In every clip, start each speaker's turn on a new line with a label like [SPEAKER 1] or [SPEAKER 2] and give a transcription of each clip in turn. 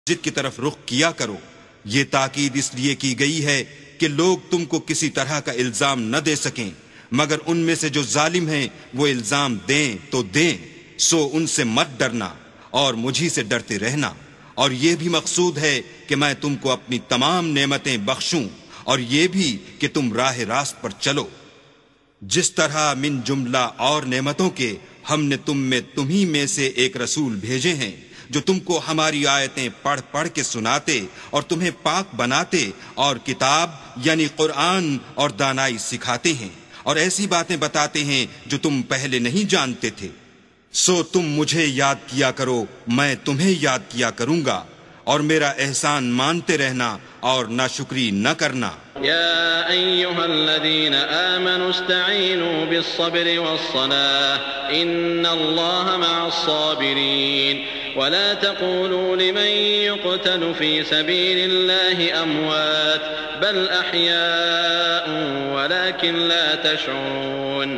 [SPEAKER 1] مسجد کی طرف رخ کیا کرو۔ یہ تاکید اس لیے کی گئی ہے کہ لوگ تم کو کسی طرح کا الزام نہ دے سکیں، مگر ان میں سے جو ظالم ہیں وہ الزام دیں تو دیں، سو ان سے مت ڈرنا اور مجھی سے ڈرتے رہنا۔ اور یہ بھی مقصود ہے کہ میں تم کو اپنی تمام نعمتیں بخشوں، اور یہ بھی کہ تم راہ راست پر چلو۔ جس طرح من جملہ اور نعمتوں کے ہم نے تمہیں میں سے ایک رسول بھیجے ہیں جو تم کو ہماری آیتیں پڑھ پڑھ کے سناتے اور تمہیں پاک بناتے اور کتاب یعنی قرآن اور دانائی سکھاتے ہیں اور ایسی باتیں بتاتے ہیں جو تم پہلے نہیں جانتے تھے، سو تم مجھے یاد کیا کرو، میں تمہیں یاد کیا کروں گا، اور میرا احسان مانتے رہنا اور ناشکری نہ کرنا۔
[SPEAKER 2] يا أيها الذين آمنوا استعينوا بالصبر والصلاة إن الله مع الصابرين ولا تقولوا لمن يقتل في سبيل الله أموات بل أحياء ولكن لا تشعرون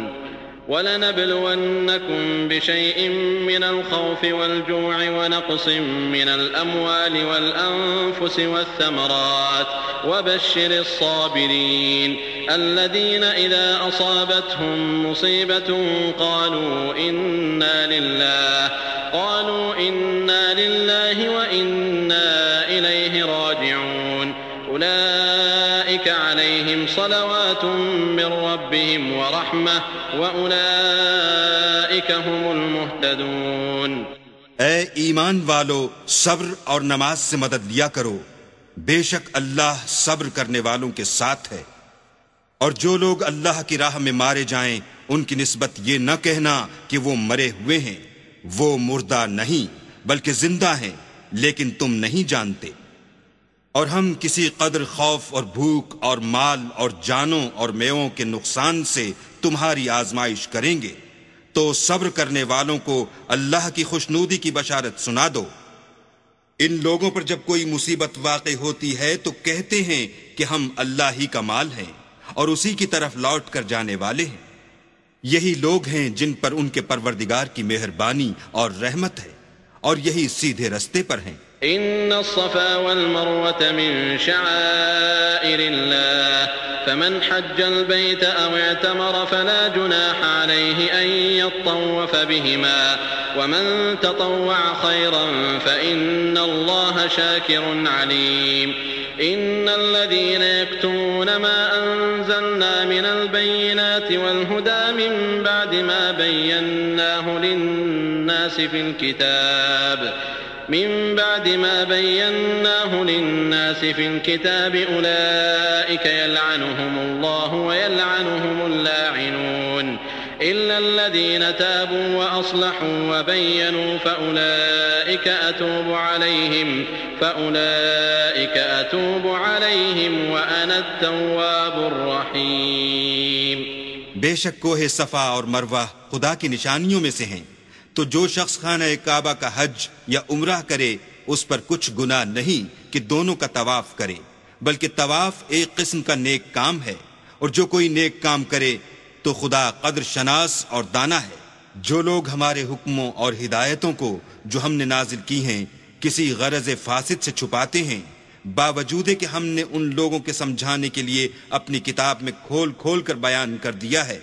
[SPEAKER 2] ولنبلونكم بشيء من الخوف والجوع ونقص من الأموال والأنفس والثمرات وبشر الصابرين الذين إذا أصابتهم مصيبة قالوا إنا لله وإنا إليه راجعون أولئك عليهم صلوات من ربهم ورحمة وأولئك هم المهتدون۔
[SPEAKER 1] اے ایمان والو، صبر اور نماز سے مدد لیا کرو، بے شک اللہ صبر کرنے والوں کے ساتھ ہے۔ اور جو لوگ اللہ کی راہ میں مارے جائیں ان کی نسبت یہ نہ کہنا کہ وہ مرے ہوئے ہیں، وہ مردہ نہیں بلکہ زندہ ہیں لیکن تم نہیں جانتے۔ اور ہم کسی قدر خوف اور بھوک اور مال اور جانوں اور میووں کے نقصان سے تمہاری آزمائش کریں گے، تو صبر کرنے والوں کو اللہ کی خوشنودی کی بشارت سنا دو۔ ان لوگوں پر جب کوئی مصیبت واقع ہوتی ہے تو کہتے ہیں کہ ہم اللہ ہی کا مال ہیں اور اسی کی طرف لوٹ کر جانے والے ہیں۔ یہی لوگ ہیں جن پر ان کے پروردگار کی مہربانی اور رحمت ہے، اور یہی سیدھے رستے پر ہیں۔
[SPEAKER 2] ان الصفا والمروة من شعائر الله فمن حج البيت او اعتمر فلا جناح عليه ان يطوف بهما ومن تطوع خيرا فإن الله شاكر عليم۔ ان الذين يكتمون ما انزلنا من البينات والهدى من بعد ما بيناه للناس في الكتاب أولئك يلعنهم الله ويلعنهم اللاعنون إلا الذين تابوا وأصلحوا وبينوا فأولئك أتوب عليهم وأنا التواب الرحيم۔
[SPEAKER 1] بے شک کوہ صفا اور مروہ خدا کی نشانیوں میں سے ہیں، تو جو شخص خانہ کعبہ کا حج یا عمرہ کرے اس پر کچھ گناہ نہیں کہ دونوں کا طواف کرے، بلکہ طواف ایک قسم کا نیک کام ہے، اور جو کوئی نیک کام کرے تو خدا قدر شناس اور دانا ہے۔ جو لوگ ہمارے حکموں اور ہدایتوں کو جو ہم نے نازل کی ہیں کسی غرض فاسد سے چھپاتے ہیں، باوجود کہ ہم نے ان لوگوں کے سمجھانے کے لیے اپنی کتاب میں کھول کھول کر بیان کر دیا ہے،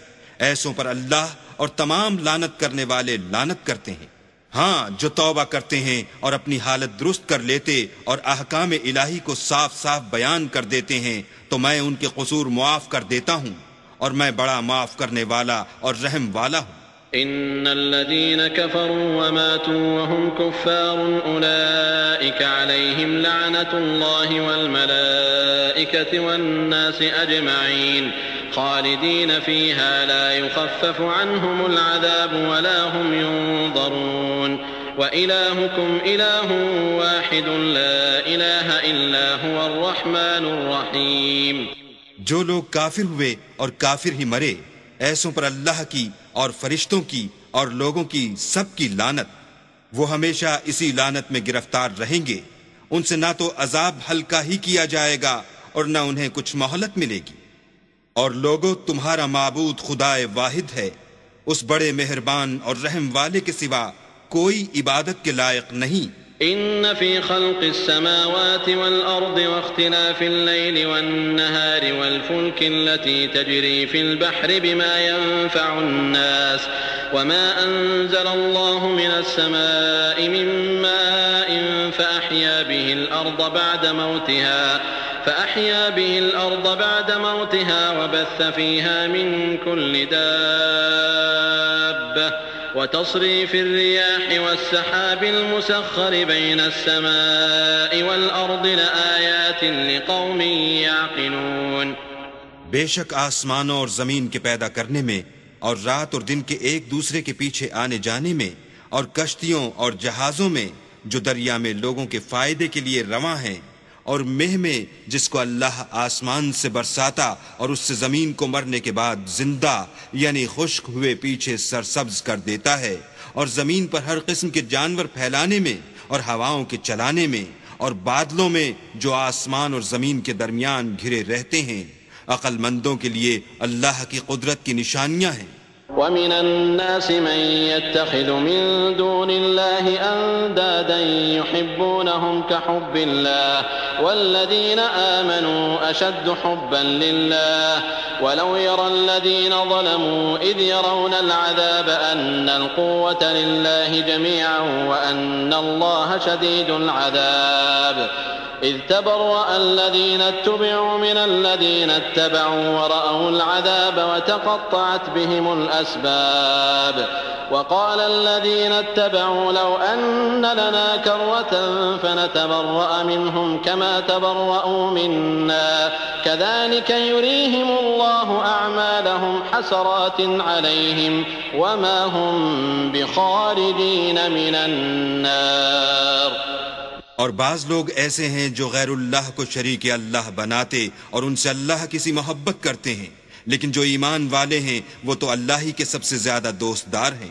[SPEAKER 1] ایسوں پر اللہ اور تمام لعنت کرنے والے لعنت کرتے ہیں۔ ہاں، جو توبہ کرتے ہیں اور اپنی حالت درست کر لیتے اور احکام الہی کو صاف صاف بیان کر دیتے ہیں تو میں ان کے قصور معاف کر دیتا ہوں، اور میں بڑا معاف کرنے والا اور رحم والا ہوں۔
[SPEAKER 2] ان الذين كفروا وماتوا وهم كفار اولئك عليهم لعنة الله والملائكة والناس اجمعين خالدين فيها لا يخفف عنهم العذاب ولا هم ينظرون وإلهكم إله واحد لا إله إلا هو الرحمن الرحيم۔
[SPEAKER 1] جو لوگ کافر ہوئے اور کافر ہی مرے، ایسوں پر اللہ کی اور فرشتوں کی اور لوگوں کی سب کی لعنت، وہ ہمیشہ اسی لعنت میں گرفتار رہیں گے، ان سے نہ تو عذاب ہلکا ہی کیا جائے گا اور نہ انہیں کچھ مہلت ملے گی۔ اور لوگوں، تمہارا معبود خدائے واحد ہے، اس بڑے مہربان اور رحم والے کے سوا کوئی عبادت کے لائق نہیں۔
[SPEAKER 2] إن في خلق السماوات والأرض واختلاف الليل والنهار والفلك التي تجري في البحر بما ينفع الناس وما أنزل الله من السماء من ماء فأحيا به الأرض بعد موتها وبث فيها من كل دابة وتصريف الرياح والسحاب المسخر بين السماء والأرض لآيات لقوم يعقلون.
[SPEAKER 1] بے شک آسمانوں اور زمین کے پیدا کرنے میں اور رات اور دن کے ایک دوسرے کے پیچھے آنے جانے میں اور کشتیوں اور جہازوں میں جو دریا میں لوگوں کے فائدے کے لیے رواں ہیں اور مہ میں جس کو اللہ آسمان سے برساتا اور اس سے زمین کو مرنے کے بعد زندہ یعنی خشک ہوئے پیچھے سرسبز کر دیتا ہے اور زمین پر ہر قسم کے جانور پھیلانے میں اور ہواؤں کے چلانے میں اور بادلوں میں جو آسمان اور زمین کے درمیان گھرے رہتے ہیں، عقل مندوں کے لیے اللہ کی قدرت کی نشانیاں ہیں.
[SPEAKER 2] ومن الناس من يتخذ من دون الله أندادا يحبونهم كحب الله والذين آمنوا أشد حبا لله ولو يرى الذين ظلموا إذ يرون العذاب أن القوة لله جميعا وأن الله شديد العذاب إذ تبرأ الذين اتبعوا من الذين اتبعوا ورأوا العذاب وتقطعت بهم الأسباب وقال الذين اتبعوا لو أن لنا كرة فنتبرأ منهم كما تبرأوا منا كذلك يريهم الله أعمالهم حسرات عليهم وما هم بخارجين من النار.
[SPEAKER 1] اور بعض لوگ ایسے ہیں جو غیر اللہ کو شریک اللہ بناتے اور ان سے اللہ کسی محبت کرتے ہیں، لیکن جو ایمان والے ہیں وہ تو اللہ ہی کے سب سے زیادہ دوست دار ہیں.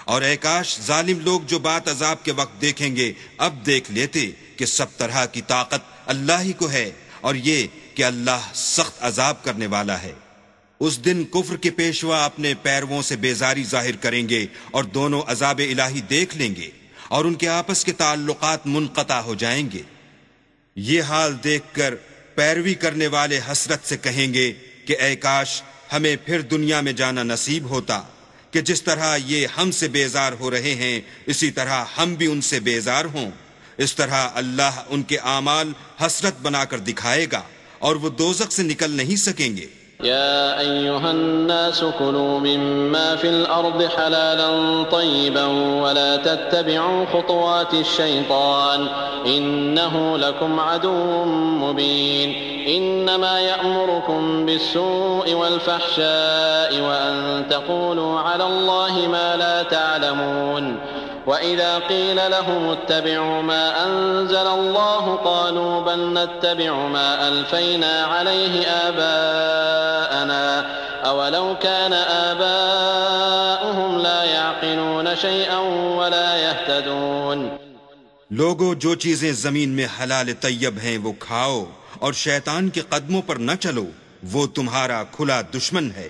[SPEAKER 1] اور اے کاش ظالم لوگ جو بات عذاب کے وقت دیکھیں گے اب دیکھ لیتے کہ سب طرح کی طاقت اللہ ہی کو ہے اور یہ کہ اللہ سخت عذاب کرنے والا ہے. اس دن کفر کے پیشوا اپنے پیرووں سے بیزاری ظاہر کریں گے اور دونوں عذاب الہی دیکھ لیں گے اور ان کے آپس کے تعلقات منقطع ہو جائیں گے. یہ حال دیکھ کر پیروی کرنے والے حسرت سے کہیں گے کہ اے کاش ہمیں پھر دنیا میں جانا نصیب ہوتا کہ جس طرح یہ ہم سے بیزار ہو رہے ہیں اسی طرح ہم بھی ان سے بیزار ہوں. اس طرح اللہ ان کے اعمال حسرت بنا کر دکھائے گا اور وہ دوزخ سے نکل نہیں سکیں گے.
[SPEAKER 2] يا أيها الناس كلوا مما في الأرض حلالا طيبا ولا تتبعوا خطوات الشيطان إنه لكم عدو مبين. إنما يأمركم بالسوء والفحشاء وأن تقولوا على الله ما لا تعلمون. وإذا قيل لهم اتبعوا ما أنزل الله قالوا بل نتبع ما ألفينا عليه آباءنا أولو كان آباؤهم لا يعقلون شيئا ولا يهتدون.
[SPEAKER 1] لوگو جو چیزیں زمین میں حلال طیب ہیں وہ کھاؤ اور شیطان کے قدموں پر نہ چلو، وہ تمہارا کھلا دشمن ہے.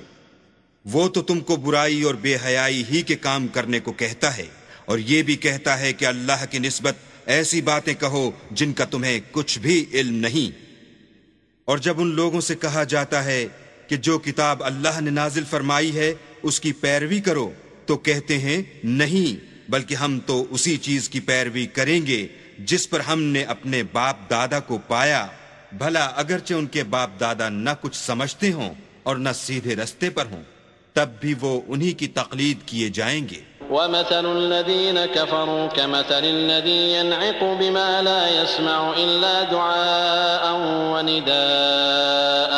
[SPEAKER 1] وہ تو تم کو برائی اور بے حیائی ہی کے کام کرنے کو کہتا ہے اور یہ بھی کہتا ہے کہ اللہ کی نسبت ایسی باتیں کہو جن کا تمہیں کچھ بھی علم نہیں. اور جب ان لوگوں سے کہا جاتا ہے کہ جو کتاب اللہ نے نازل فرمائی ہے اس کی پیروی کرو تو کہتے ہیں نہیں، بلکہ ہم تو اسی چیز کی پیروی کریں گے جس پر ہم نے اپنے باپ دادا کو پایا، بھلا اگرچہ ان کے باپ دادا نہ کچھ سمجھتے ہوں اور نہ سیدھے رستے پر ہوں تب بھی وہ انہی کی تقلید کیے جائیں گے.
[SPEAKER 2] ومثل الذين كفروا كمثل الذي ينعق بما لا يسمع إلا دعاء ونداء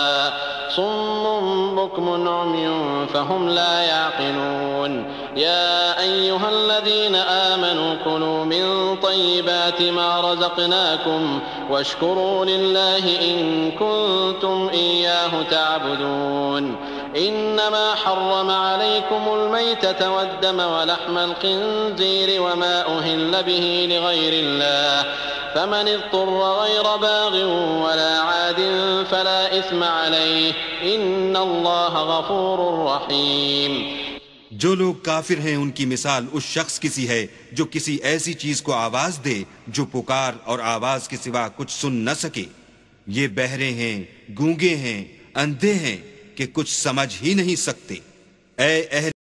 [SPEAKER 2] صم بكم عمي فهم لا يعقلون. يا أيها الذين آمنوا كلوا من طيبات ما رزقناكم واشكروا لله إن كنتم إياه تعبدون. إنما حرم عليكم الميتة والدم ولحم الخنزير وما أهل به لغير الله فمن اضطر غير باغ ولا عاد فلا إثم عليه إن الله غفور رحيم.
[SPEAKER 1] جو لوگ کافر ہیں ان کی مثال اس شخص کی سی ہے جو کسی ایسی چیز کو آواز دے جو پکار اور آواز کے سوا کچھ سن نہ سکے۔ یہ بہرے ہیں، گونگے ہیں، اندھے ہیں کہ کچھ سمجھ ہی نہیں سکتے۔ اے اہل